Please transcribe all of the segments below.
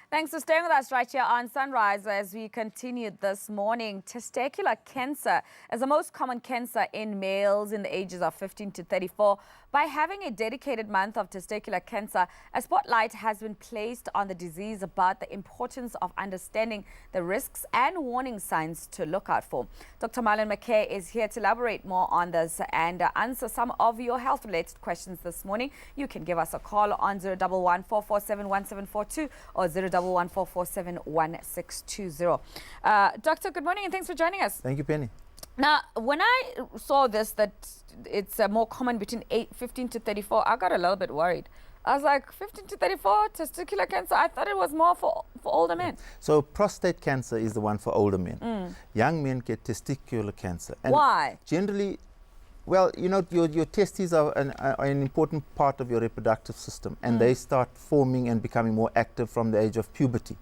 Thanks for staying with us right here on Sunrise as we continue this morning. Testicular cancer is the most common cancer in males in the ages of 15 to 34. By having a dedicated month of testicular cancer, a spotlight has been placed on the disease, about the importance of understanding the risks and warning signs to look out for. Dr. Marlin McKay is here to elaborate more on this and answer some of your health-related questions this morning. You can give us a call on 011 447 1742 or 011 447 1620. Doctor, good morning and thanks for joining us. Thank you, Penny. Now, when I saw this, that it's more common between 15 to 34, I got a little bit worried. I was like, 15 to 34, testicular cancer? I thought it was more for older men. So prostate cancer is the one for older men. Young men get testicular cancer. And why? Generally, well, you know, your testes are an important part of your reproductive system, and they start forming and becoming more active from the age of puberty.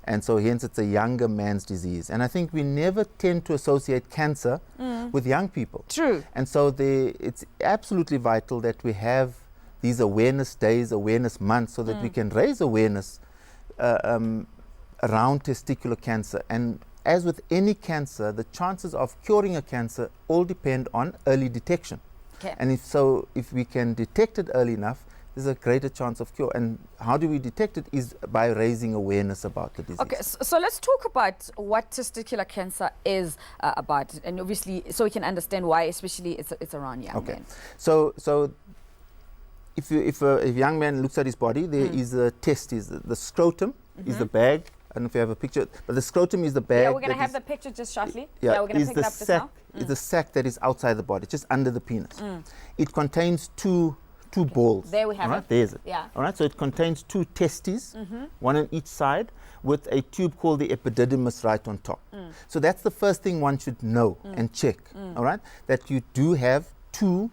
And so hence it's a younger man's disease. And I think we never tend to associate cancer with young people. True. And so it's absolutely vital that we have these awareness days, awareness months, so that we can raise awareness around testicular cancer. And as with any cancer, the chances of curing a cancer all depend on early detection. Okay. And if we can detect it early enough, there's a greater chance of cure. And how do we detect it is by raising awareness about the disease. Okay, so let's talk about what testicular cancer is about, and obviously so we can understand why, especially it's around young men. So if a young man looks at his body, there is the testes, the scrotum is the bag. I don't know if you have a picture, but the scrotum is the bag. Yeah, we're going to have the picture just shortly. Yeah, we're going to pick it up just now. It's a sac that is outside the body, just under the penis. It contains two balls. There we have it. There's it. Yeah. All right, so it contains two testes, one on each side, with a tube called the epididymis right on top. So that's the first thing one should know and check, all right, that you do have two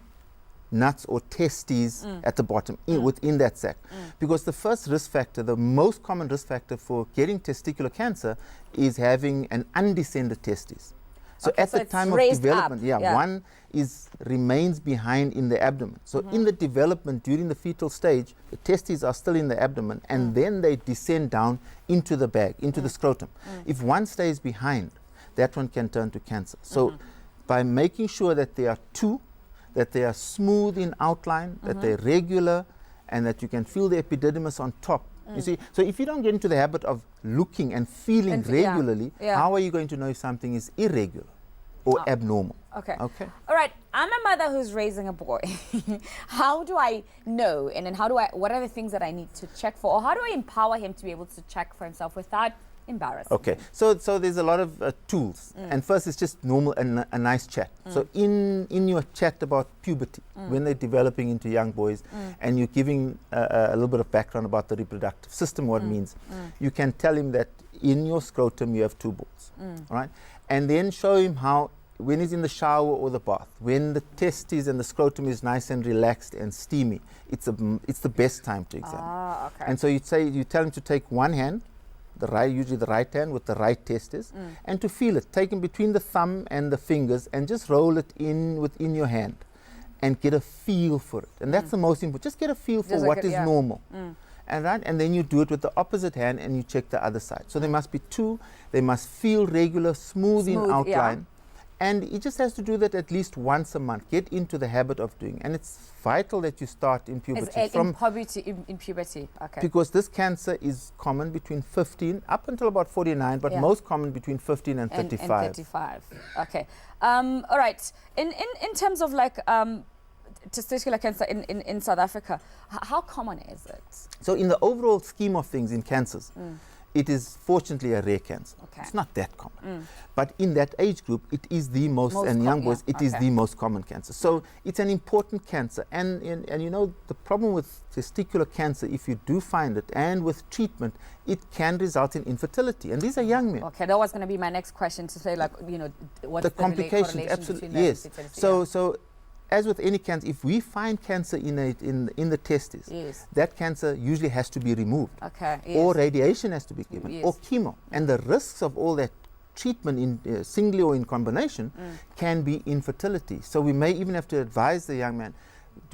nuts or testes at the bottom within that sac. Because the first risk factor, the most common risk factor for getting testicular cancer is having an undescended testes. So at the time of development, one remains behind in the abdomen. So in the development, during the fetal stage, the testes are still in the abdomen, and then they descend down into the bag, into the scrotum. If one stays behind, that one can turn to cancer. So by making sure that there are two, that they are smooth in outline, that they're regular, and that you can feel the epididymis on top. You see, so if you don't get into the habit of looking and feeling regularly, how are you going to know if something is irregular or abnormal? Okay. All right. I'm a mother who's raising a boy. How do I know? And then what are the things that I need to check for? Or how do I empower him to be able to check for himself without embarrassing? Okay. So there's a lot of tools. And first, it's just normal and a nice chat. So in your chat about puberty, when they're developing into young boys, and you're giving a little bit of background about the reproductive system, what it means, you can tell him that in your scrotum you have two balls, all right? And then show him how, when he's in the shower or the bath, when the testes and the scrotum is nice and relaxed and steamy, it's the best time to examine. And so you tell him to take one hand, usually the right hand with the right testes, and to feel it. Take it between the thumb and the fingers and just roll it within your hand and get a feel for it. And that's the most important. Just get a feel for what is normal. And then you do it with the opposite hand and you check the other side. So there must be two. They must feel regular, smooth in outline. And he just has to do that at least once a month. Get into the habit of doing. And it's vital that you start in puberty. In puberty, okay. Because this cancer is common between 15 up until about 49, but most common between 15 and 35. And 35, okay. All right, in terms of like testicular cancer in South Africa, how common is it? So in the overall scheme of things in cancers, it is fortunately a rare cancer. It's not that common. But in that age group, it is the most and young boys, it is the most common cancer. So it's an important cancer. And you know, the problem with testicular cancer, if you do find it, and with treatment, it can result in infertility. And these are young men. Okay, that was going to be my next question, to say, like, you know, what's the complications? Absolutely, yes. So as with any cancer, if we find cancer in the testes, that cancer usually has to be removed. Or radiation has to be given, or chemo. And the risks of all that treatment in singly or in combination can be infertility. So we may even have to advise the young man,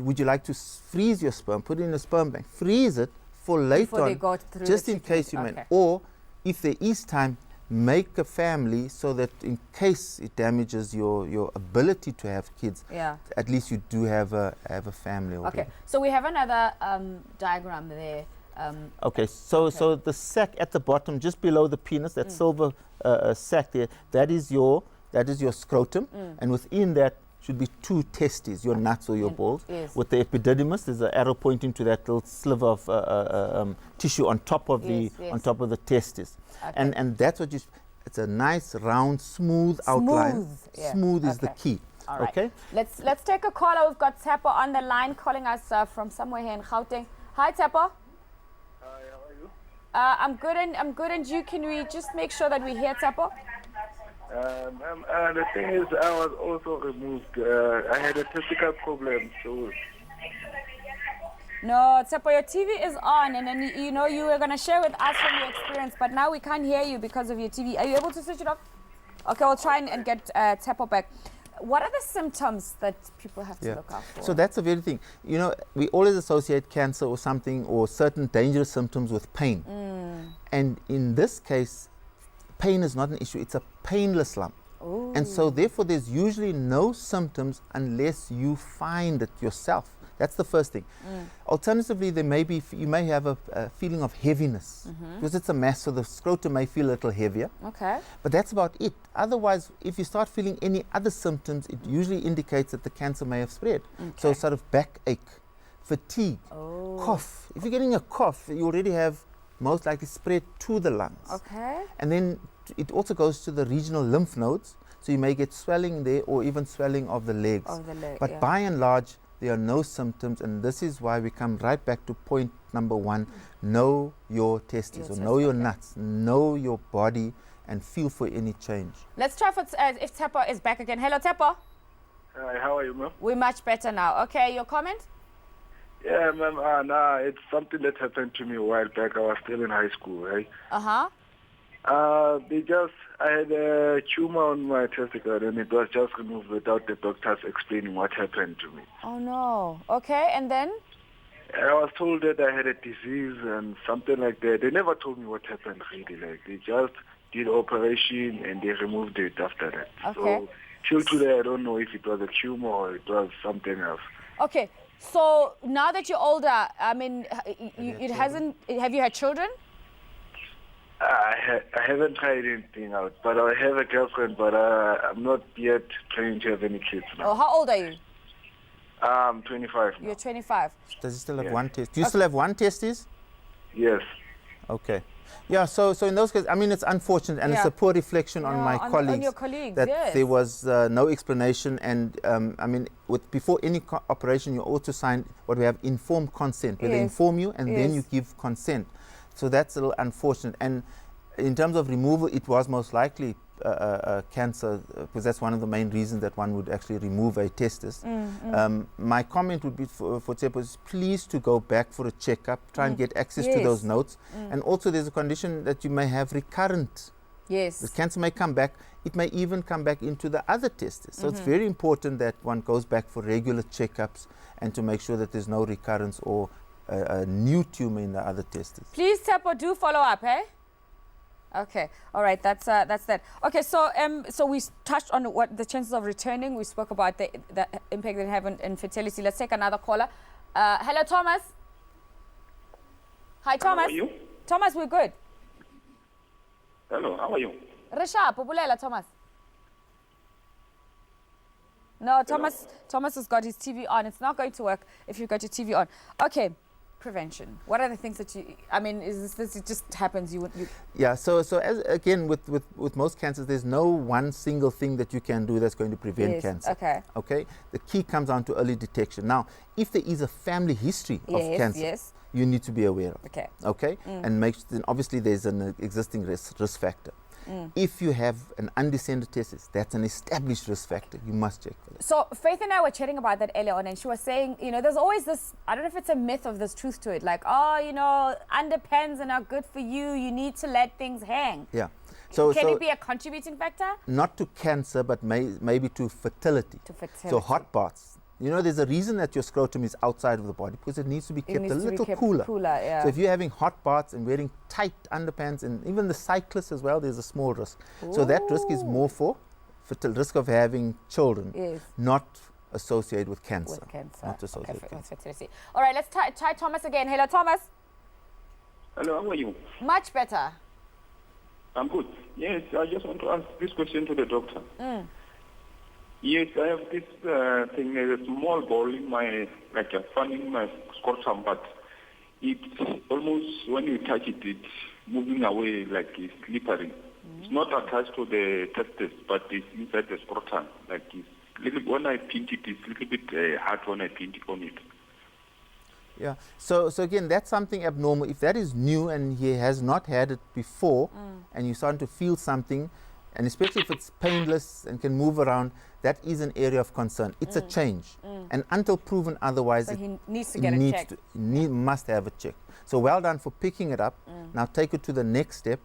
would you like to freeze your sperm, put it in a sperm bank, freeze it, for later Before they on, go through just the in case you treatment. may. Okay. Or if there is time, make a family so that in case it damages your ability to have kids, Yeah. at least you do have a family already. Okay. So we have another diagram there. Okay, so the sac at the bottom, just below the penis, that silver sac there, that is your scrotum, and within that should be 2 testes, your nuts or your balls. Yes. With the epididymis, there's an arrow pointing to that little sliver of tissue on top of the testes, Okay. and that's what it's a nice round smooth outline. Yeah. Smooth is the Okay. key. All right. Okay. Let's take a caller. We've got Tsepo on the line calling us from somewhere here in Gauteng. Hi, Tsepo. Hi, how are you? I'm good, and you? Can we just make sure that we hear Tsepo? The thing is, I was also removed. I had a testicle problem, so No, Tsepo, your TV is on, and then you know you were gonna share with us from your experience, but now we can't hear you because of your TV. Are you able to switch it off? Okay, we'll try and get Tsepo back. What are the symptoms that people have to look out for? So that's the very thing. You know, we always associate cancer or something or certain dangerous symptoms with pain. And in this case, pain is not an issue. It's a painless lump. Ooh. And so therefore there's usually no symptoms unless you find it yourself. That's the first thing. Alternatively, there may be, you may have a feeling of heaviness because it's a mass, so the scrotum may feel a little heavier. Okay. But that's about it. Otherwise, if you start feeling any other symptoms, it usually indicates that the cancer may have spread. So sort of backache, fatigue, cough. If you're getting a cough, you already have most likely spread to the lungs. Okay. And then it also goes to the regional lymph nodes. So you may get swelling there or even swelling of the legs. Of the leg, But yeah. by and large, there are no symptoms, and this is why we come right back to point number 1. Know your testes, or know your nuts, know your body, and feel for any change. Let's try if Tsepo is back again. Hello, Tsepo. hi, how are you, ma'am? We're much better now. Okay, your comment? Yeah, ma'am. It's something that happened to me a while back. I was still in high school, right? Uh-huh. I had a tumor on my testicle, and it was just removed without the doctors explaining what happened to me. Oh, no. Okay, and then? I was told that I had a disease and something like that. They never told me what happened, really. Like, they just did operation and they removed it after that. Okay. So till today, I don't know if it was a tumor or it was something else. Okay, so now that you're older, I mean, have you had children? I haven't tried anything out, but I have a girlfriend, but I'm not yet planning to have any kids now. Oh, how old are you? I'm 25 now. You're 25. Does he still have Yeah. one test? Do you still have one testes? Yes. Okay. Yeah, so in those cases, I mean, it's unfortunate, and it's Yeah. a poor reflection on Yeah, my colleagues. On your colleagues, that yes. there was no explanation, and I mean, before any operation, you also sign what we have informed consent, where they Yes. inform you and then you Yes. give consent. So that's a little unfortunate. And in terms of removal, it was most likely cancer, because that's one of the main reasons that one would actually remove a testis. My comment would be for Tsepo is please to go back for a checkup, try and get access to those Yes. notes. And also there's a condition that you may have recurrent. Yes. The cancer may come back. It may even come back into the other testes. So it's very important that one goes back for regular checkups and to make sure that there's no recurrence or a new tumor in the other testes. Please, Tsepo, do follow up, eh? Okay, all right, that's that. Okay, so we touched on what the chances of returning. We spoke about the impact they have on fertility. Let's take another caller. Hello, Thomas. Hi, Thomas. How are you? Thomas, we're good. Hello, how are you? Risha, Populela, Thomas. No, Thomas has got his TV on. It's not going to work if you've got your TV on. Okay. Prevention. What are the things that I mean, is this it just happens? Yeah. So as again with most cancers, there's no one single thing that you can do that's going to prevent cancer. Okay. Okay. The key comes down to early detection. Now, if there is a family history of cancer, you need to be aware of. Okay. Okay. And then obviously there's an existing risk factor. If you have an undescended testis, that's an established risk factor. You must check for that. So Faith and I were chatting about that earlier on, and she was saying, there's always this, I don't know if it's a myth of this truth to it, like, underpants are not good for you. You need to let things hang. Yeah. Can it be a contributing factor? Not to cancer, but maybe to fertility. To fertility. So hot baths, You know, there's a reason that your scrotum is outside of the body, because it needs to be kept a little cooler. Yeah. So if you're having hot baths and wearing tight underpants, and even the cyclists as well, there's a small risk. So that risk is more for risk of having children, not associated with cancer. Not associated with cancer. All right, let's try Thomas again. Hello, Thomas. Hello, how are you? Much better. I'm good. Yes, I just want to ask this question to the doctor. Yes, I have this thing, a small ball in my, like a fun in my scrotum, but it's almost, when you touch it, it's moving away like it's slippery. It's not attached to the testes, but it's inside the scrotum. Like it's little, when I pinch it, it's a little bit hard when I pinch on it. Yeah. So again, that's something abnormal. If that is new and he has not had it before, and you start to feel something, and especially if it's painless and can move around, that is an area of concern. It's a change. And until proven otherwise, so he needs to get it checked. Must have it checked. So well done for picking it up. Now take it to the next step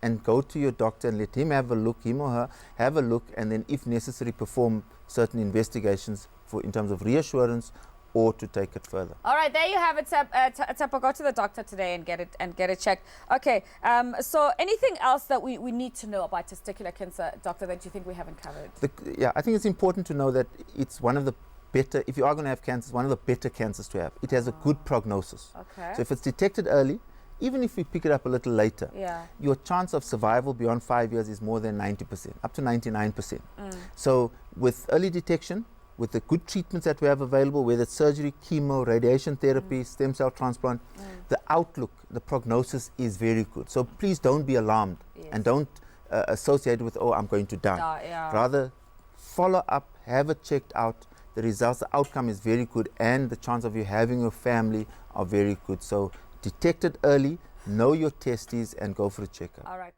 and go to your doctor and let him have a look, him or her have a look, and then if necessary perform certain investigations in terms of reassurance or to take it further. All right, there you have it, Tsepo. Go to the doctor today and get it checked. Okay, so anything else that we need to know about testicular cancer, doctor, that you think we haven't covered? I think it's important to know that it's one of the better, if you are going to have cancer, it's one of the better cancers to have. It has a good prognosis. Okay. So if it's detected early, even if we pick it up a little later, your chance of survival beyond 5 years is more than 90%, up to 99%. So with early detection, with the good treatments that we have available, whether it's surgery, chemo, radiation therapy, stem cell transplant, the outlook, the prognosis is very good. So please don't be alarmed and don't associate with, oh, I'm going to die. Rather, follow up, have it checked out. The results, the outcome is very good, and the chance of you having a family are very good. So detect it early, know your testes, and go for a checkup. All right.